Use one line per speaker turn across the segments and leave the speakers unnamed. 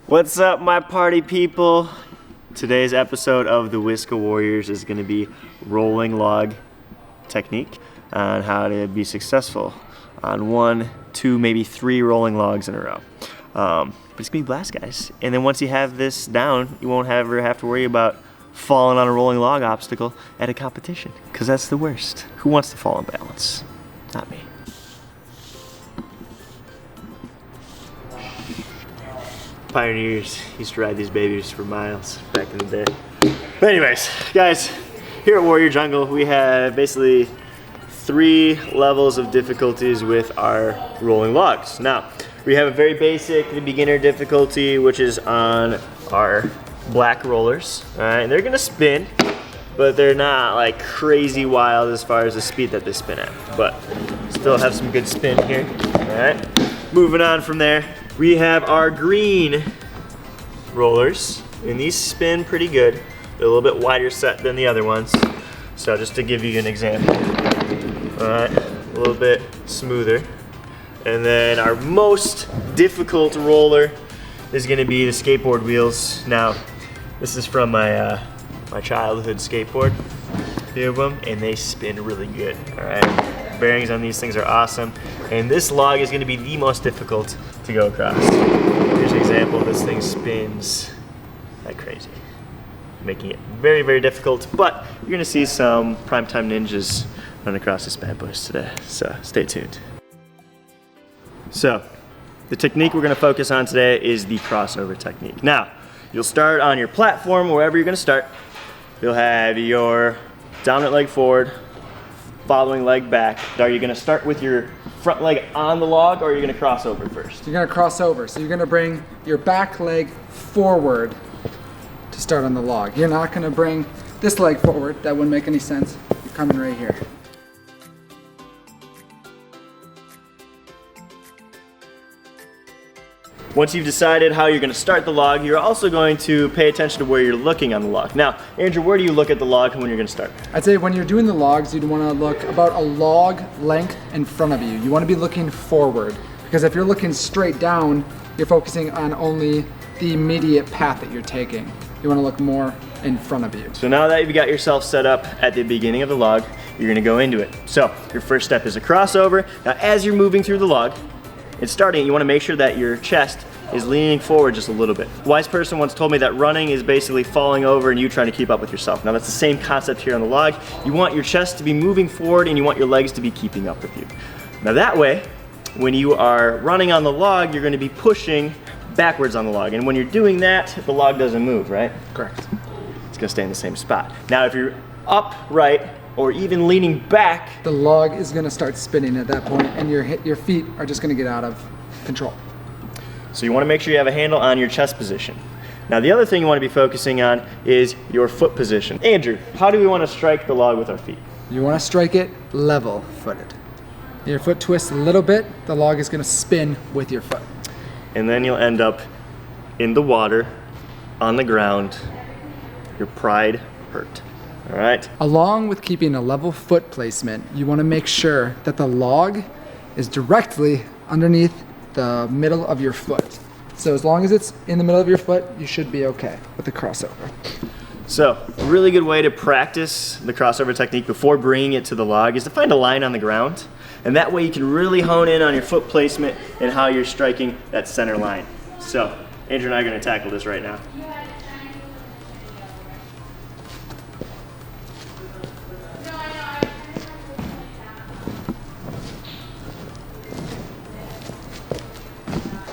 What's up, my party people? Today's episode of the Wisco Warriors is going to be rolling log technique on how to be successful on 1, 2, maybe 3 rolling logs in a row. But it's going to be blast, guys. And then once you have this down, you won't ever have to worry about falling on a rolling log obstacle at a competition, because that's the worst. Who wants to fall in balance? Not me. Pioneers used to ride these babies for miles back in the day. But anyways, guys, here at Warrior Jungle, we have basically 3 levels of difficulties with our rolling logs. Now, we have a very basic, the beginner difficulty, which is on our black rollers. All right, and they're gonna spin, but they're not like crazy wild as far as the speed that they spin at. But still have some good spin here. All right, moving on from there. We have our green rollers, and these spin pretty good. They're a little bit wider set than the other ones. So just to give you an example, all right, a little bit smoother. And then our most difficult roller is gonna be the skateboard wheels. Now, this is from my childhood skateboard, a few of them, and they spin really good, all right? Bearings on these things are awesome. And this log is gonna be the most difficult to go across. Here's an example, this thing spins like crazy, making it very, very difficult, but you're gonna see some primetime ninjas run across this bad boys today, so stay tuned. So, the technique we're gonna focus on today is the crossover technique. Now, you'll start on your platform, wherever you're gonna start. You'll have your dominant leg forward, following leg back. Are you gonna start with your front leg on the log, or are you gonna cross over first?
You're gonna cross over, so you're gonna bring your back leg forward to start on the log. You're not gonna bring this leg forward, that wouldn't make any sense. You're coming right here.
Once you've decided how you're gonna start the log, you're also going to pay attention to where you're looking on the log. Now, Andrew, where do you look at the log when you're gonna start?
I'd say when you're doing the logs, you'd wanna look about a log length in front of you. You wanna be looking forward, because if you're looking straight down, you're focusing on only the immediate path that you're taking. You wanna look more in front of you.
So now that you've got yourself set up at the beginning of the log, you're gonna go into it. So, your first step is a crossover. Now, as you're moving through the log, and starting, you wanna make sure that your chest is leaning forward just a little bit. A wise person once told me that running is basically falling over and you trying to keep up with yourself. Now that's the same concept here on the log. You want your chest to be moving forward and you want your legs to be keeping up with you. Now that way, when you are running on the log, you're gonna be pushing backwards on the log. And when you're doing that, the log doesn't move, right?
Correct.
It's gonna stay in the same spot. Now if you're upright, or even leaning back,
the log is gonna start spinning at that point, and your feet are just gonna get out of control.
So you wanna make sure you have a handle on your chest position. Now the other thing you wanna be focusing on is your foot position. Andrew, how do we wanna strike the log with our feet?
You wanna strike it level-footed. Your foot twists a little bit, the log is gonna spin with your foot.
And then you'll end up in the water, on the ground, your pride hurt. All right.
Along with keeping a level foot placement, you want to make sure that the log is directly underneath the middle of your foot. So as long as it's in the middle of your foot, you should be okay with the crossover.
So a really good way to practice the crossover technique before bringing it to the log is to find a line on the ground. And that way you can really hone in on your foot placement and how you're striking that center line. So Andrew and I are going to tackle this right now.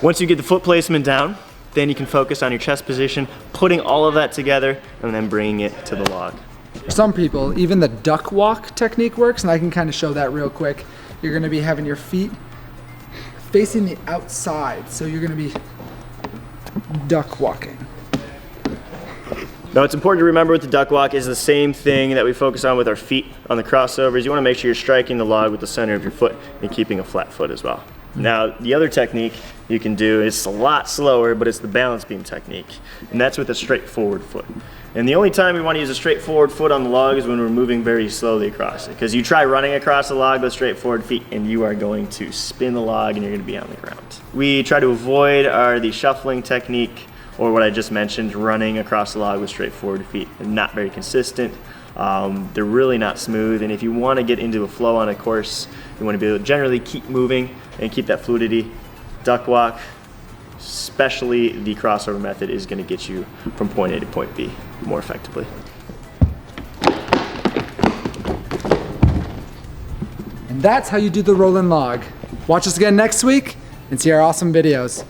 Once you get the foot placement down, then you can focus on your chest position, putting all of that together, and then bringing it to the log.
For some people, even the duck walk technique works, and I can kind of show that real quick. You're gonna be having your feet facing the outside, so you're gonna be duck walking.
Now, it's important to remember with the duck walk is the same thing that we focus on with our feet on the crossovers. You wanna make sure you're striking the log with the center of your foot and keeping a flat foot as well. Now, the other technique you can do is a lot slower, but it's the balance beam technique. And that's with a straight forward foot. And the only time we want to use a straight forward foot on the log is when we're moving very slowly across it. Because you try running across the log with straight forward feet and you are going to spin the log and you're going to be on the ground. We try to avoid the shuffling technique or what I just mentioned, running across the log with straight forward feet. They're not very consistent. They're really not smooth, and if you want to get into a flow on a course, you want to be able to generally keep moving and keep that fluidity. Duck walk, especially the crossover method, is going to get you from point A to point B more effectively.
And that's how you do the rolling log. Watch us again next week and see our awesome videos.